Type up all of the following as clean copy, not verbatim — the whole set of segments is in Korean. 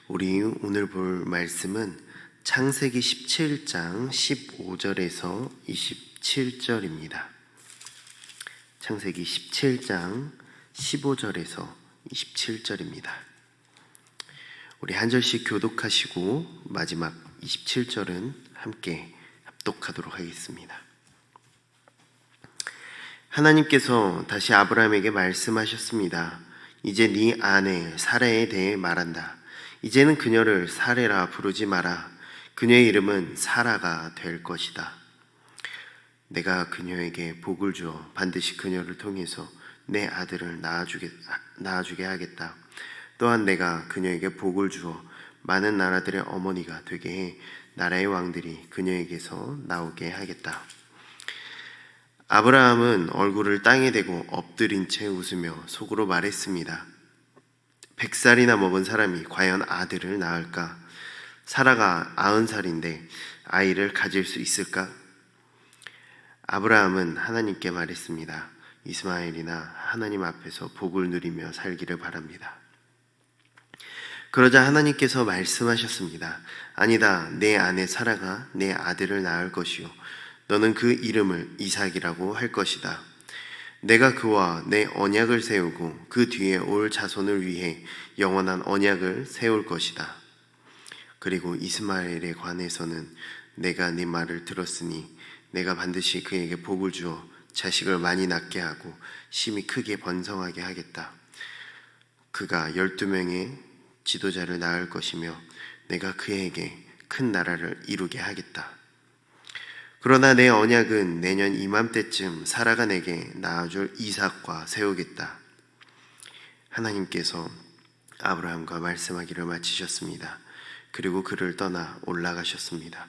우리 오늘 볼 말씀은 창세기 17장 15절에서 27절입니다. 창세기 17장 15절에서 27절입니다. 우리 한 절씩 교독하시고 마지막 27절은 함께 합독하도록 하겠습니다. 하나님께서 다시 아브라함에게 말씀하셨습니다. 이제 네 아내 사라에 대해 말한다. 이제는 그녀를 사레라 부르지 마라. 그녀의 이름은 사라가 될 것이다. 내가 그녀에게 복을 주어 반드시 그녀를 통해서 내 아들을 낳아주게 하겠다. 또한 내가 그녀에게 복을 주어 많은 나라들의 어머니가 되게 해 나라의 왕들이 그녀에게서 나오게 하겠다. 아브라함은 얼굴을 땅에 대고 엎드린 채 웃으며 속으로 말했습니다. 100살이나 먹은 사람이 과연 아들을 낳을까? 사라가 90살인데 아이를 가질 수 있을까? 아브라함은 하나님께 말했습니다. 이스마엘이나 하나님 앞에서 복을 누리며 살기를 바랍니다. 그러자 하나님께서 말씀하셨습니다. 아니다, 내 아내 사라가 내 아들을 낳을 것이요 너는 그 이름을 이삭이라고 할 것이다. 내가 그와 내 언약을 세우고 그 뒤에 올 자손을 위해 영원한 언약을 세울 것이다. 그리고 이스마엘에 관해서는 내가 네 말을 들었으니 내가 반드시 그에게 복을 주어 자식을 많이 낳게 하고 심히 크게 번성하게 하겠다. 그가 12명의 지도자를 낳을 것이며 내가 그에게 큰 나라를 이루게 하겠다. 그러나 내 언약은 내년 이맘때쯤 사라가 내게 낳아줄 이삭과 세우겠다. 하나님께서 아브라함과 말씀하기를 마치셨습니다. 그리고 그를 떠나 올라가셨습니다.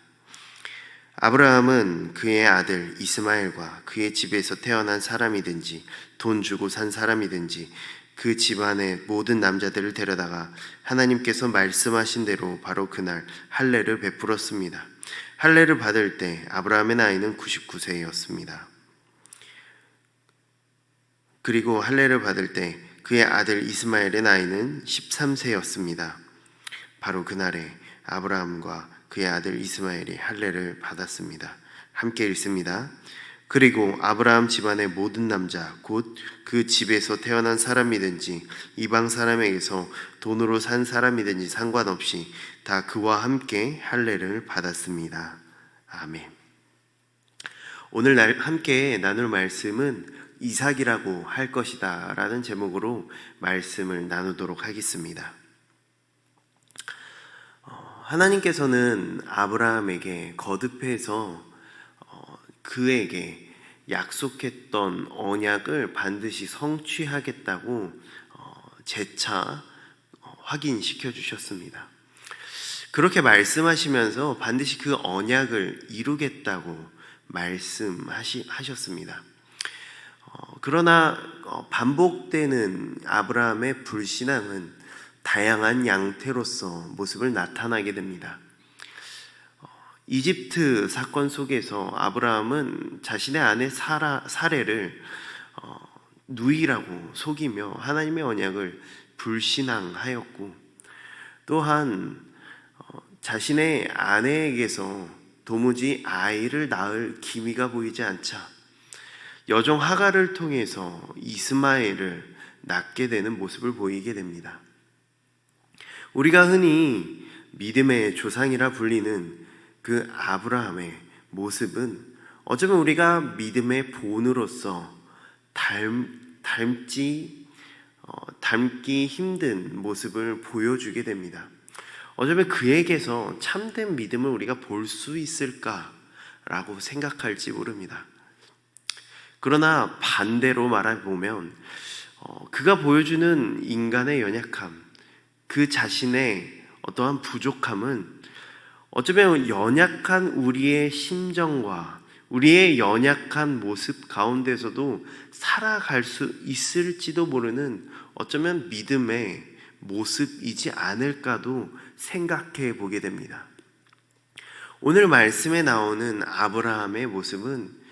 아브라함은 그의 아들 이스마엘과 그의 집에서 태어난 사람이든지 돈 주고 산 사람이든지 그 집안의 모든 남자들을 데려다가 하나님께서 말씀하신 대로 바로 그날 할례를 베풀었습니다. 할례를 받을 때 아브라함의 나이는 99세였습니다. 그리고 할례를 받을 때 그의 아들 이스마엘의 나이는 13세였습니다. 바로 그날에 아브라함과 그의 아들 이스마엘이 할례를 받았습니다. 함께 읽습니다. 그리고 아브라함 집안의 모든 남자 곧 그 집에서 태어난 사람이든지 이방 사람에게서 돈으로 산 사람이든지 상관없이 다 그와 함께 할례를 받았습니다. 아멘. 오늘 함께 나눌 말씀은 이삭이라고 할 것이다 라는 제목으로 말씀을 나누도록 하겠습니다. 하나님께서는 아브라함에게 거듭해서 그에게 약속했던 언약을 반드시 성취하겠다고 재차 확인시켜 주셨습니다. 그렇게 말씀하시면서 반드시 그 언약을 이루겠다고 말씀하셨습니다. 그러나 반복되는 아브라함의 불신앙은 다양한 양태로서 모습을 나타나게 됩니다. 이집트 사건 속에서 아브라함은 자신의 아내 사레를 누이라고 속이며 하나님의 언약을 불신앙하였고, 또한 자신의 아내에게서 도무지 아이를 낳을 기미가 보이지 않자 여종 하갈을 통해서 이스마엘을 낳게 되는 모습을 보이게 됩니다. 우리가 흔히 믿음의 조상이라 불리는 그 아브라함의 모습은 어쩌면 우리가 믿음의 본으로서 닮기 힘든 모습을 보여주게 됩니다. 어쩌면 그에게서 참된 믿음을 우리가 볼 수 있을까라고 생각할지 모릅니다. 그러나 반대로 말해보면 그가 보여주는 인간의 연약함, 그 자신의 어떠한 부족함은 어쩌면 연약한 우리의 심정과 우리의 연약한 모습 가운데서도 살아갈 수 있을지도 모르는 어쩌면 믿음의 모습이지 않을까도 생각해 보게 됩니다. 오늘 말씀에 나오는 아브라함의 모습은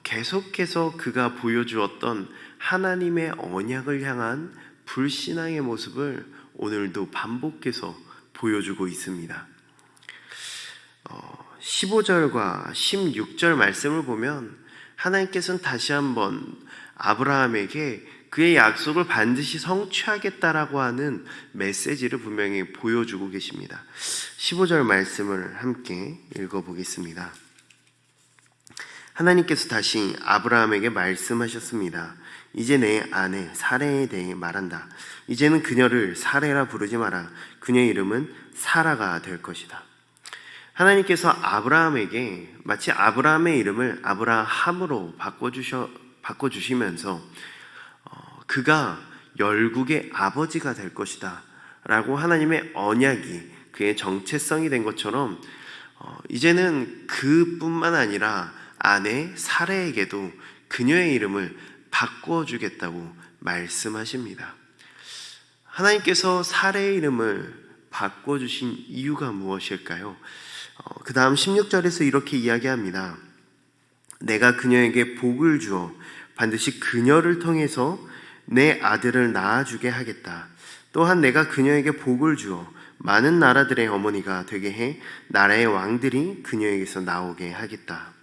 계속해서 그가 보여주었던 하나님의 언약을 향한 불신앙의 모습을 오늘도 반복해서 보여주고 있습니다. 15절과 16절 말씀을 보면 하나님께서는 다시 한번 아브라함에게 그의 약속을 반드시 성취하겠다라고 하는 메시지를 분명히 보여주고 계십니다. 15절 말씀을 함께 읽어보겠습니다. 하나님께서 다시 아브라함에게 말씀하셨습니다. 이제 내 아내 사레에 대해 말한다. 이제는 그녀를 사레라 부르지 마라. 그녀의 이름은 사라가 될 것이다. 하나님께서 아브라함에게 마치 아브라함의 이름을 아브라함으로 바꿔주시면서 그가 열국의 아버지가 될 것이다 라고 하나님의 언약이 그의 정체성이 된 것처럼 이제는 그뿐만 아니라 아내 사레에게도 그녀의 이름을 바꿔주겠다고 말씀하십니다. 하나님께서 사레의 이름을 바꿔주신 이유가 무엇일까요? 그 다음 16절에서 이렇게 이야기합니다. 내가 그녀에게 복을 주어 반드시 그녀를 통해서 내 아들을 낳아주게 하겠다. 또한 내가 그녀에게 복을 주어 많은 나라들의 어머니가 되게 해 나라의 왕들이 그녀에게서 나오게 하겠다.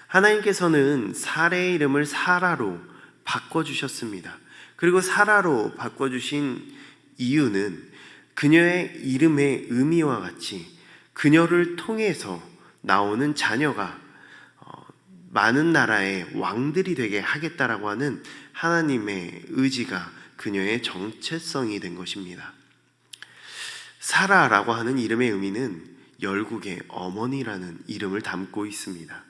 하나님께서는 사레의 이름을 사라로 바꿔주셨습니다. 그리고 사라로 바꿔주신 이유는 그녀의 이름의 의미와 같이 그녀를 통해서 나오는 자녀가 많은 나라의 왕들이 되게 하겠다라고 하는 하나님의 의지가 그녀의 정체성이 된 것입니다. 사라라고 하는 이름의 의미는 열국의 어머니라는 이름을 담고 있습니다.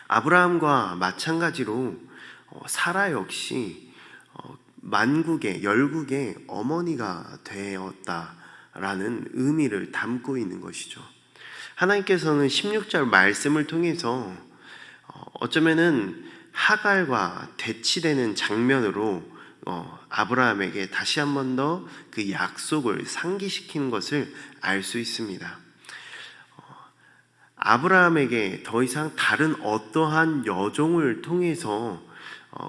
아브라함과 마찬가지로 사라 역시 만국의 열국의 어머니가 되었다라는 의미를 담고 있는 것이죠. 하나님께서는 16절 말씀을 통해서 어쩌면은 하갈과 대치되는 장면으로 아브라함에게 다시 한 번 더 그 약속을 상기시키는 것을 알 수 있습니다. 아브라함에게 더 이상 다른 어떠한 여종을 통해서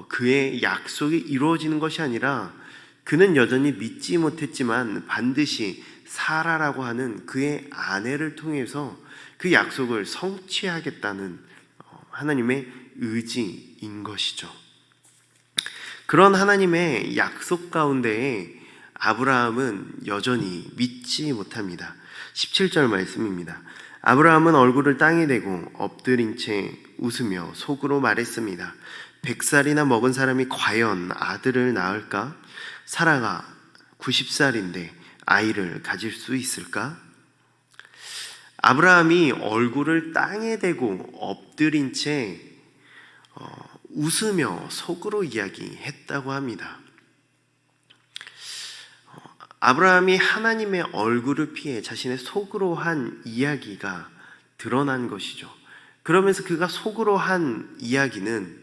그의 약속이 이루어지는 것이 아니라 그는 여전히 믿지 못했지만 반드시 사라라고 하는 그의 아내를 통해서 그 약속을 성취하겠다는 하나님의 의지인 것이죠. 그런 하나님의 약속 가운데에 아브라함은 여전히 믿지 못합니다. 17절 말씀입니다. 아브라함은 얼굴을 땅에 대고 엎드린 채 웃으며 속으로 말했습니다. 100살이나 먹은 사람이 과연 아들을 낳을까? 사라가 90살인데 아이를 가질 수 있을까? 아브라함이 얼굴을 땅에 대고 엎드린 채 웃으며 속으로 이야기했다고 합니다. 아브라함이 하나님의 얼굴을 피해 자신의 속으로 한 이야기가 드러난 것이죠. 그러면서 그가 속으로 한 이야기는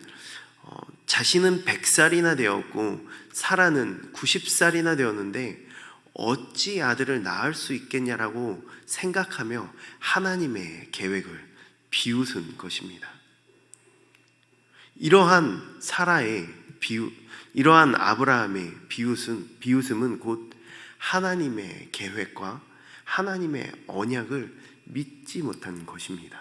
자신은 100살이나 되었고 사라는 90살이나 되었는데 어찌 아들을 낳을 수 있겠냐라고 생각하며 하나님의 계획을 비웃은 것입니다. 이러한 이러한 아브라함의 비웃음은 곧 하나님의 계획과 하나님의 언약을 믿지 못한 것입니다.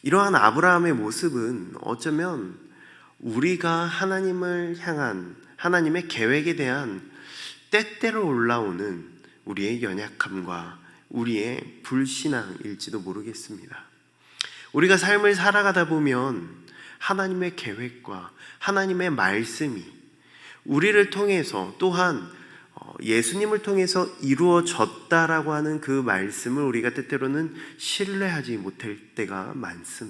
이러한 아브라함의 모습은 어쩌면 우리가 하나님을 향한 하나님의 계획에 대한 때때로 올라오는 우리의 연약함과 우리의 불신앙일지도 모르겠습니다. 우리가 삶을 살아가다 보면 하나님의 계획과 하나님의 말씀이 우리를 통해서 또한 예수님을 통해서 이루어졌다라고 하는 그 말씀을 우리가 때때로는 신뢰하지 못할 때가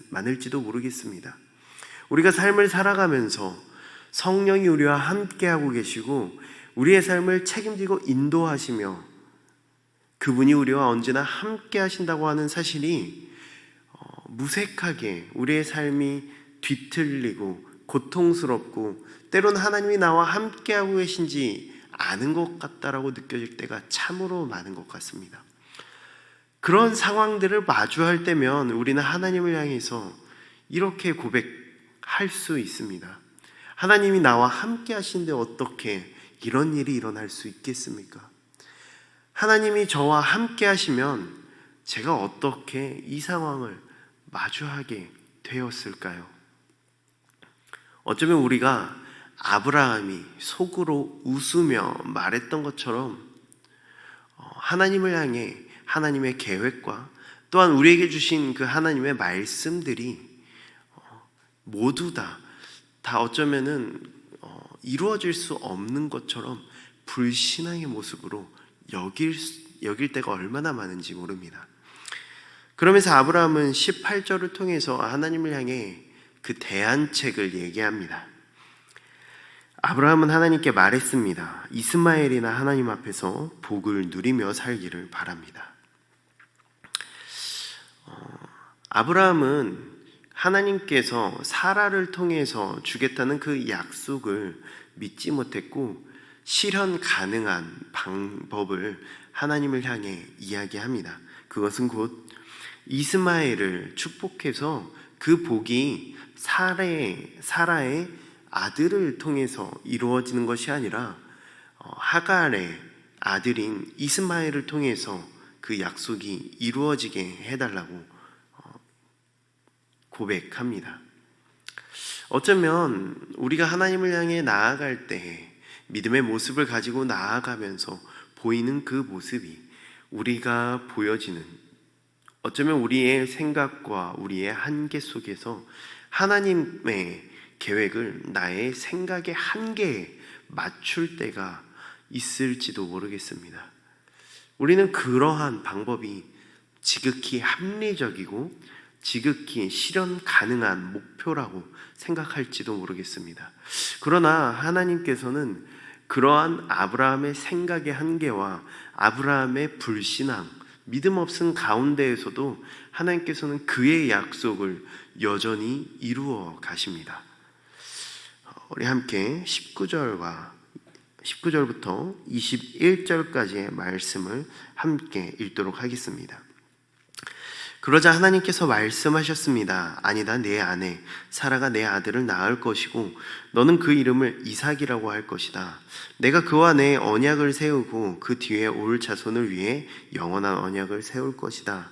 많을지도 모르겠습니다. 우리가 삶을 살아가면서 성령이 우리와 함께하고 계시고 우리의 삶을 책임지고 인도하시며 그분이 우리와 언제나 함께하신다고 하는 사실이 무색하게 우리의 삶이 뒤틀리고 고통스럽고 때로는 하나님이 나와 함께하고 계신지 아는 것 같다라고 느껴질 때가 참으로 많은 것 같습니다. 그런 상황들을 마주할 때면 우리는 하나님을 향해서 이렇게 고백할 수 있습니다. 하나님이 나와 함께 하시는데 어떻게 이런 일이 일어날 수 있겠습니까? 하나님이 저와 함께 하시면 제가 어떻게 이 상황을 마주하게 되었을까요? 어쩌면 우리가 아브라함이 속으로 웃으며 말했던 것처럼 하나님을 향해 하나님의 계획과 또한 우리에게 주신 그 하나님의 말씀들이 모두 다 어쩌면은 이루어질 수 없는 것처럼 불신앙의 모습으로 여길 때가 얼마나 많은지 모릅니다. 그러면서 아브라함은 18절을 통해서 하나님을 향해 그 대안책을 얘기합니다. 아브라함은 하나님께 말했습니다. 이스마엘이나 하나님 앞에서 복을 누리며 살기를 바랍니다. 아브라함은 하나님께서 사라를 통해서 주겠다는 그 약속을 믿지 못했고 실현 가능한 방법을 하나님을 향해 이야기합니다. 그것은 곧 이스마엘을 축복해서 그 복이 사라의 아들을 통해서 이루어지는 것이 아니라 하갈의 아들인 이스마엘을 통해서 그 약속이 이루어지게 해달라고 고백합니다. 어쩌면 우리가 하나님을 향해 나아갈 때 믿음의 모습을 가지고 나아가면서 보이는 그 모습이 우리가 보여지는, 어쩌면 우리의 생각과 우리의 한계 속에서 하나님의 계획을 나의 생각의 한계에 맞출 때가 있을지도 모르겠습니다. 우리는 그러한 방법이 지극히 합리적이고 지극히 실현 가능한 목표라고 생각할지도 모르겠습니다. 그러나 하나님께서는 그러한 아브라함의 생각의 한계와 아브라함의 불신앙, 믿음 없음 가운데에서도 하나님께서는 그의 약속을 여전히 이루어 가십니다. 우리 함께 19절부터 21절까지의 말씀을 함께 읽도록 하겠습니다. 그러자 하나님께서 말씀하셨습니다. 아니다, 내 아내 사라가 내 아들을 낳을 것이고 너는 그 이름을 이삭이라고 할 것이다. 내가 그와 내 언약을 세우고 그 뒤에 올 자손을 위해 영원한 언약을 세울 것이다.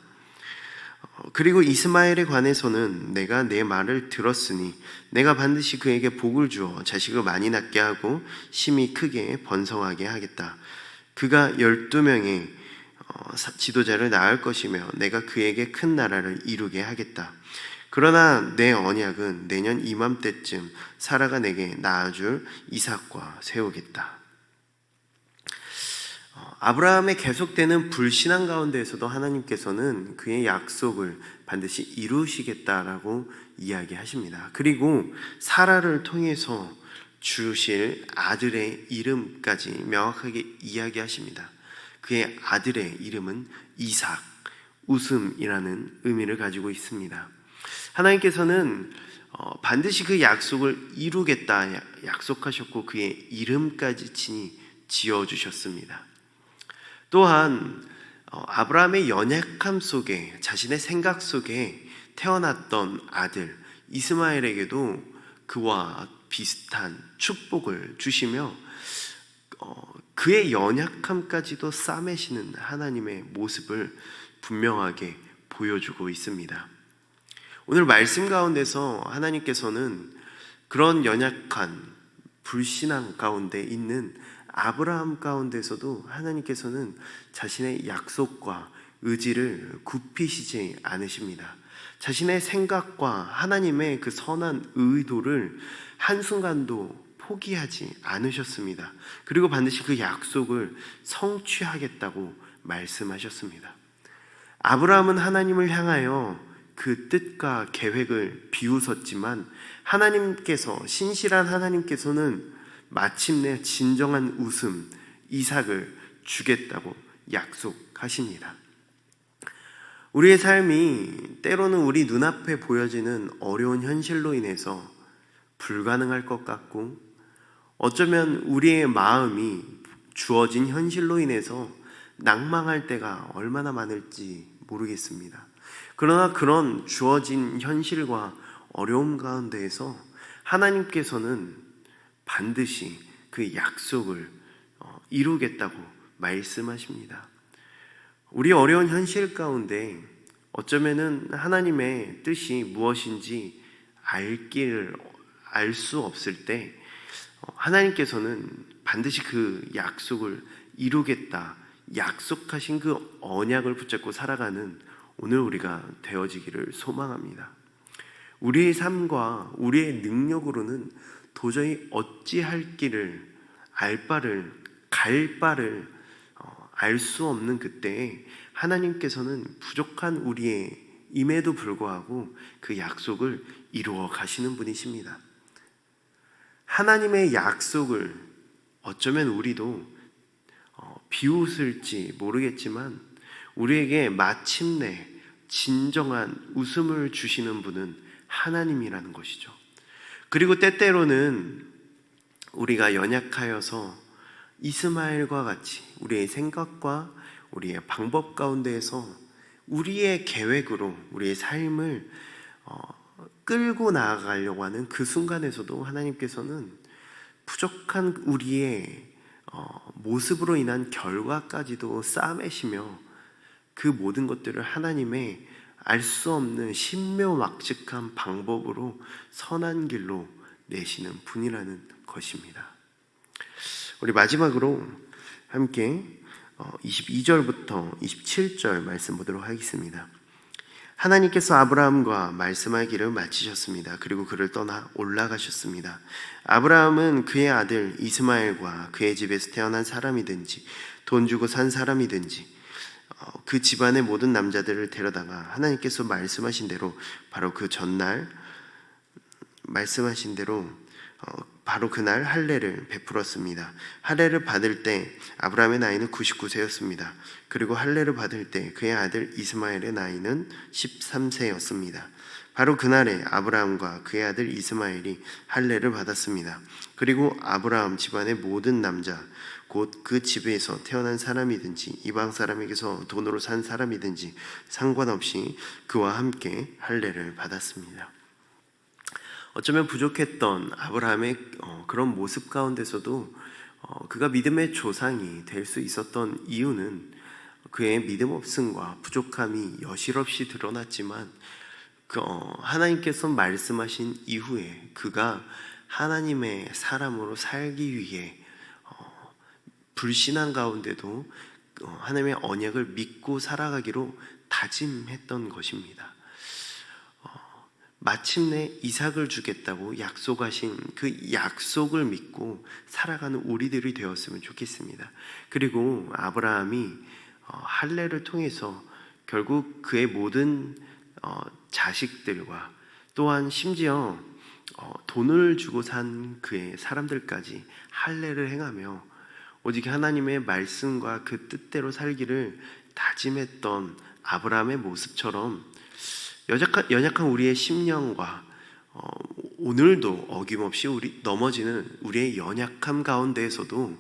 그리고 이스마엘에 관해서는 내가 내 말을 들었으니 내가 반드시 그에게 복을 주어 자식을 많이 낳게 하고 심히 크게 번성하게 하겠다. 그가 12명의 지도자를 낳을 것이며 내가 그에게 큰 나라를 이루게 하겠다. 그러나 내 언약은 내년 이맘때쯤 사라가 내게 낳아줄 이삭과 세우겠다. 아브라함의 계속되는 불신앙 가운데에서도 하나님께서는 그의 약속을 반드시 이루시겠다라고 이야기하십니다. 그리고 사라를 통해서 주실 아들의 이름까지 명확하게 이야기하십니다. 그의 아들의 이름은 이삭, 웃음이라는 의미를 가지고 있습니다. 하나님께서는 반드시 그 약속을 이루겠다 약속하셨고 그의 이름까지 친히 지어주셨습니다. 또한 아브라함의 연약함 속에 자신의 생각 속에 태어났던 아들 이스마엘에게도 그와 비슷한 축복을 주시며 그의 연약함까지도 싸매시는 하나님의 모습을 분명하게 보여주고 있습니다. 오늘 말씀 가운데서 하나님께서는 그런 연약한 불신앙 가운데 있는 아브라함 가운데서도 하나님께서는 자신의 약속과 의지를 굽히시지 않으십니다. 자신의 생각과 하나님의 그 선한 의도를 한순간도 포기하지 않으셨습니다. 그리고 반드시 그 약속을 성취하겠다고 말씀하셨습니다. 아브라함은 하나님을 향하여 그 뜻과 계획을 비웃었지만 하나님께서, 신실한 하나님께서는 마침내 진정한 웃음 이삭을 주겠다고 약속하십니다. 우리의 삶이 때로는 우리 눈앞에 보여지는 어려운 현실로 인해서 불가능할 것 같고 어쩌면 우리의 마음이 주어진 현실로 인해서 낭망할 때가 얼마나 많을지 모르겠습니다. 그러나 그런 주어진 현실과 어려움 가운데에서 하나님께서는 반드시 그 약속을 이루겠다고 말씀하십니다. 우리 어려운 현실 가운데 어쩌면은 하나님의 뜻이 무엇인지 알 수 없을 때 하나님께서는 반드시 그 약속을 이루겠다, 약속하신 그 언약을 붙잡고 살아가는 오늘 우리가 되어지기를 소망합니다. 우리의 삶과 우리의 능력으로는 도저히 어찌할 길을 갈 바를 알 수 없는 그때에 하나님께서는 부족한 우리의 임에도 불구하고 그 약속을 이루어 가시는 분이십니다. 하나님의 약속을 어쩌면 우리도 비웃을지 모르겠지만 우리에게 마침내 진정한 웃음을 주시는 분은 하나님이라는 것이죠. 그리고 때때로는 우리가 연약하여서 이스마엘과 같이 우리의 생각과 우리의 방법 가운데에서 우리의 계획으로 우리의 삶을 끌고 나아가려고 하는 그 순간에서도 하나님께서는 부족한 우리의 모습으로 인한 결과까지도 싸매시며 그 모든 것들을 하나님의 알 수 없는 신묘막측한 방법으로 선한 길로 내시는 분이라는 것입니다. 우리 마지막으로 함께 22절부터 27절 말씀 보도록 하겠습니다. 하나님께서 아브라함과 말씀하기를 마치셨습니다. 그리고 그를 떠나 올라가셨습니다. 아브라함은 그의 아들 이스마엘과 그의 집에서 태어난 사람이든지 돈 주고 산 사람이든지 그 집안의 모든 남자들을 데려다가 하나님께서 말씀하신 대로 바로 그 전날 말씀하신 대로 바로 그날 할례를 베풀었습니다. 할례를 받을 때 아브라함의 나이는 99세였습니다. 그리고 할례를 받을 때 그의 아들 이스마엘의 나이는 13세였습니다. 바로 그날에 아브라함과 그의 아들 이스마엘이 할례를 받았습니다. 그리고 아브라함 집안의 모든 남자 곧 그 집에서 태어난 사람이든지 이방 사람에게서 돈으로 산 사람이든지 상관없이 그와 함께 할례를 받았습니다. 어쩌면 부족했던 아브라함의 그런 모습 가운데서도 그가 믿음의 조상이 될 수 있었던 이유는 그의 믿음 없음과 부족함이 여실없이 드러났지만 하나님께서 말씀하신 이후에 그가 하나님의 사람으로 살기 위해 불신한 가운데도 하나님의 언약을 믿고 살아가기로 다짐했던 것입니다. 마침내 이삭을 주겠다고 약속하신 그 약속을 믿고 살아가는 우리들이 되었으면 좋겠습니다. 그리고 아브라함이 할례를 통해서 결국 그의 모든 자식들과 또한 심지어 돈을 주고 산 그의 사람들까지 할례를 행하며 오직 하나님의 말씀과 그 뜻대로 살기를 다짐했던 아브라함의 모습처럼 연약한 우리의 심령과 오늘도 어김없이 넘어지는 우리의 연약함 가운데에서도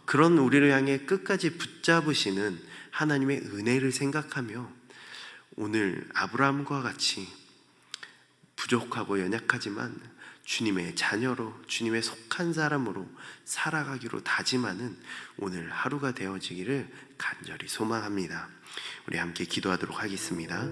그런 우리를 향해 끝까지 붙잡으시는 하나님의 은혜를 생각하며 오늘 아브라함과 같이 부족하고 연약하지만 주님의 자녀로 주님의 속한 사람으로 살아가기로 다짐하는 오늘 하루가 되어지기를 간절히 소망합니다. 우리 함께 기도하도록 하겠습니다.